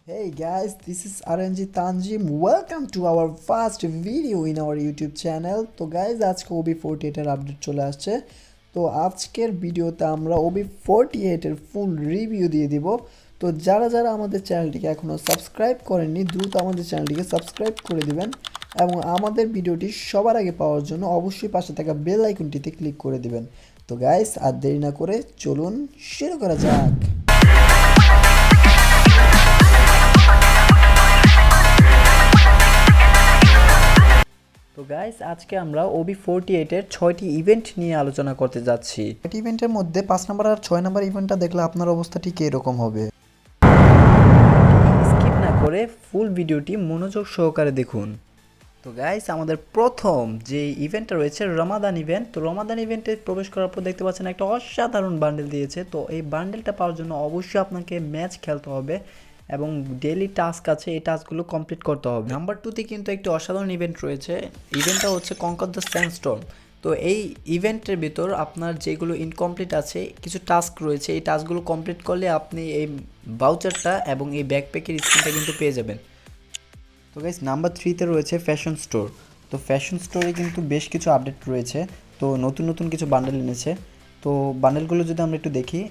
Hey guys, this is RNG Tanjim. Welcome to our first video in our YouTube channel. তো guys আজকে OB48 এর update চলে আসছে। তো আজকের ভিডিওতে আমরা OB48 এর ফুল রিভিউ দিয়ে দিব। তো যারা যারা আমাদের চ্যানেলটিকে এখনো সাবস্ক্রাইব করেননি দ্রুত আমাদের চ্যানেলটিকে সাবস্ক্রাইব করে দিবেন এবং আমাদের ভিডিওটি সবার আগে পাওয়ার জন্য অবশ্যই পাশে থাকা বেল আইকনটিতে ক্লিক করে দিবেন। তো গাইস আর দেরি না করে চলুন শুরু করা যাক। তো গাইস আজকে আমরা OB48 এর 6টি ইভেন্ট নিয়ে আলোচনা করতে যাচ্ছি। এই ইভেন্টের মধ্যে 5 নাম্বার আর 6 নাম্বার ইভেন্টটা দেখলে আপনার অবস্থা ঠিক এরকম হবে। স্কিপ না করে ফুল ভিডিওটি মনোযোগ সহকারে দেখুন। তো গাইস আমাদের প্রথম যে ইভেন্টটা রয়েছে রমাদান ইভেন্ট। তো রমাদান ইভেন্টে প্রবেশ করার পর দেখতে পাচ্ছেন একটা অসাধারণ বান্ডেল দিয়েছে। তো এই বান্ডেলটা পাওয়ার জন্য অবশ্যই আপনাকে ম্যাচ খেলতে হবে এবং ডেইলি টাস্ক আছে, এই টাস্কগুলো কমপ্লিট করতে হবে। নাম্বার 2তে কিন্তু একটি অসাধারণ ইভেন্ট রয়েছে। ইভেন্টটা হচ্ছে কনকার দ্য স্যান্ডস্টোন। তো এই ইভেন্টের ভিতর আপনার যেগুলো ইনকমপ্লিট আছে কিছু টাস্ক রয়েছে, এই টাস্কগুলো কমপ্লিট করলে আপনি এই ভাউচারটা এবং এই ব্যাকপ্যাকের স্কিনটা কিন্তু পেয়ে যাবেন। তো গাইস নাম্বার 3তে রয়েছে ফ্যাশন স্টোর। তো ফ্যাশন স্টোরে কিন্তু বেশ কিছু আপডেট রয়েছে। তো নতুন নতুন কিছু বান্ডেল এনেছে। তো বান্ডেলগুলো যদি আমরা একটু দেখি,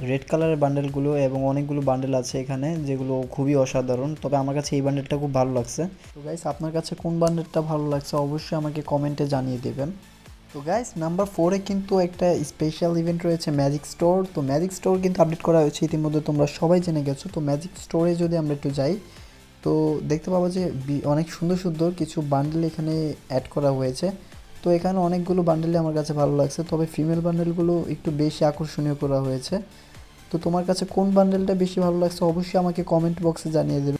রেড কালারের বান্ডেলগুলো এবং অনেকগুলো বান্ডেল আছে এখানে যেগুলো খুবই অসাধারণ। তবে আমার কাছে এই বান্ডেলটা খুব ভালো লাগছে। তো গাইস আপনার কাছে কোন বান্ডেলটা ভালো লাগছে অবশ্যই আমাকে কমেন্টে জানিয়ে দেবেন। তো গাইস নাম্বার 4-এ কিন্তু একটা স্পেশাল ইভেন্ট রয়েছে ম্যাজিক স্টোর। তো ম্যাজিক স্টোর কিন্তু আপডেট করা হয়েছে, ইতিমধ্যে তোমরা সবাই জেনে গেছো। তো ম্যাজিক স্টোরে যদি আমরা একটু যাই তো দেখতে পাবো যে অনেক সুন্দর সুন্দর কিছু বান্ডেল এখানে অ্যাড করা হয়েছে। তো এখানে অনেকগুলো বান্ডেলই আমার কাছে ভালো লাগছে, তবে ফিমেল বান্ডেলগুলো একটু বেশি আকর্ষণীয় করা হয়েছে। তো তোমার কাছে কোন বান্ডেলটা বেশি ভালো লাগছে অবশ্যই আমাকে কমেন্ট বক্সে জানিয়ে দেবে।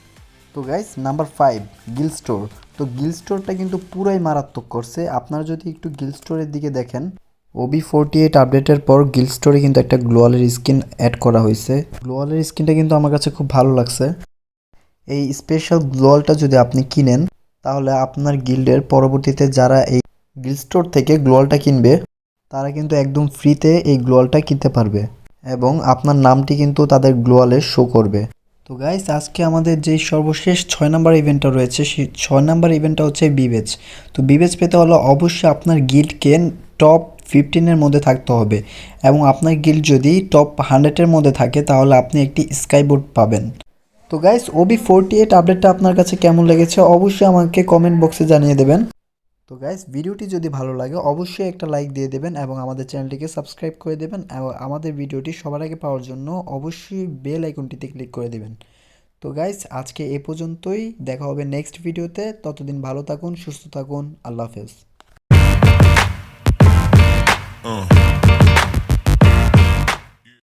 তো গাইস নাম্বার 5 গিল স্টোর। তো গিল স্টোরটা কিন্তু পুরাই মারাত্মক করছে। আপনারা যদি একটু গিল স্টোরের দিকে দেখেন, OB48 আপডেটের পর গিল স্টোরে কিন্তু একটা গ্লোয়ালের স্কিন অ্যাড করা হয়েছে। গ্লোয়ালের স্কিনটা কিন্তু আমার কাছে খুব ভালো লাগছে। এই স্পেশাল গ্লোয়ালটা যদি আপনি কিনেন তাহলে আপনার গিল্ডের পরবর্তীতে যারা এই গিল্ড স্টোর থেকে গ্লোয়ালটা কিনবে তারা কিন্তু একদম ফ্রিতে এই গ্লোয়ালটা কিনতে পারবে এবং আপনার নামটি কিন্তু তাদের গ্লোয়ালে শো করবে। তো গাইস আজকে আমাদের যেই সর্বশেষ 6 নাম্বার ইভেন্টটা রয়েছে সেই 6 নাম্বার ইভেন্টটা হচ্ছে বিবেচ। তো বিবেচ পেতে হলে অবশ্যই আপনার গিল্ডকে টপ 15-এর মধ্যে থাকতে হবে এবং আপনার গিল্ড যদি টপ 100-এর মধ্যে থাকে তাহলে আপনি একটি স্কাইবোর্ড পাবেন। তো গাইস OB48 আপডেটটা আপনার কাছে কেমন লেগেছে অবশ্যই আমাকে কমেন্ট বক্সে জানিয়ে দেবেন। তো গাইস ভিডিওটি যদি ভালো লাগে অবশ্যই একটা লাইক দিয়ে দেবেন এবং আমাদের চ্যানেলটিকে সাবস্ক্রাইব করে দেবেন এবং আমাদের ভিডিওটি সবার আগে পাওয়ার জন্য অবশ্যই বেল আইকনটিতে ক্লিক করে দেবেন। তো গাইস আজকে এ পর্যন্তই, দেখা হবে নেক্সট ভিডিওতে। ততদিন ভালো থাকুন, সুস্থ থাকুন, আল্লাহ হাফেজ।